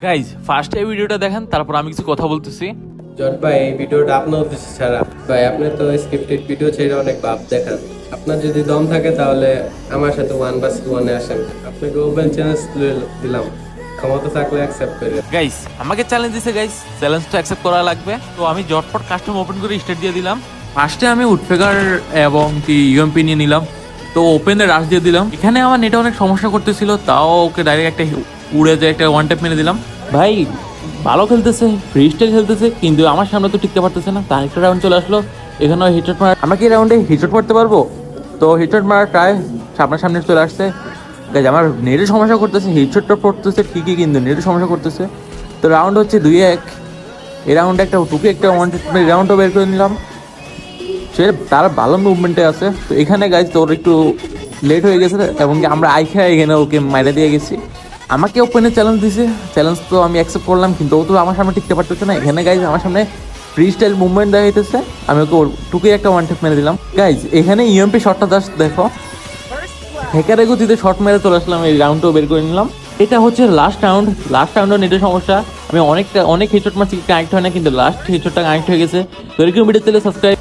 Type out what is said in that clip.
Guys first এই ভিডিওটা দেখেন, তারপর আমি কিছু কথা বলতেছি। জট ভাই, এই ভিডিওটা আপনার উদ্দেশ্যে ছাড়া। ভাই আপনি তো স্ক্রিপ্টেড ভিডিও ছেড়ে অনেক ভাব দেখান। আপনার যদি দম থাকে তাহলে আমার সাথে 1vs1 আসেন। আপনাকে ওপেন চ্যালেঞ্জ দিলাম, ক্ষমতা থাকলে অ্যাকসেপ্ট করে। গাইজ আমাকে চ্যালেঞ্জ দিছে, গাইজ চ্যালেঞ্জটা অ্যাকসেপ্ট করা লাগবে। তো আমি জটপট কাস্টম ওপেন করে স্টার্ট দিয়ে দিলাম। ফার্স্টে আমি উডফেগার এবং কি ইউএমপি নিয়ে নিলাম। তো ওপেনে রাশ দিয়ে দিলাম। এখানে আমার নেটে অনেক সমস্যা করতেছিল, তাও ওকে ডাইরেক্ট একটা উড়ে যায় একটা ওয়ান ট্যাপ মেরে দিলাম। ভাই ভালো খেলতেছে, ফ্রি স্টাইল খেলতেছে, কিন্তু আমার সামনে তো টিকতে পারতেছে না। তার একটা রাউন্ড চলে আসলো, এখানে হিটশট মারা। আমরা কি রাউন্ডে হিটশট মারতে পারবো? তো হিটশট মারা ট্রাই সামনে চলে আসছে। গাইজ আমার নেটের সমস্যা করতেছে, হিটশটটা পড়তেছে ঠিকই, কিন্তু নেটের সমস্যা করতেছে। তো রাউন্ড হচ্ছে 2-1। এই রাউন্ডে একটা টুকে একটা ওয়ান রাউন্ডও বের করে নিলাম। সে তার ভালো মুভমেন্টে আছে। তো এখানে গাইজ তোর একটু লেট হয়ে গেছে এবং কি আমরা আইখা এখানে ওকে মাইরে দিয়ে গেছি। আমাকে ওপেনে চ্যালেঞ্জ দিছে, চ্যালেঞ্জ তো আমি অ্যাকসেপ্ট করলাম, কিন্তু ও তো আমার সামনে টিকতে পারতেছে না। এখানে গাইজ আমার সামনে ফ্রি স্টাইল মুভমেন্ট দেওয়া হইতেছে, আমি ওকে টুকে একটা ওয়ান ট্যাপ মেরে দিলাম। গাইজ এখানে ইউএমপি শটটা জাস্ট দেখো, হ্যাকারের গতিতে শট মেরে চলে আসলাম, এই রাউন্ডটাও বের করে নিলাম। এটা হচ্ছে লাস্ট রাউন্ডও নেটের সমস্যা। আমি অনেক হিটশট মারছি, কানেক্ট হয় না, কিন্তু লাস্ট হিটশটটা কানেক্ট হয়ে গেছে। তো এরকম ভিডিও চলে সাবস্ক্রাইব।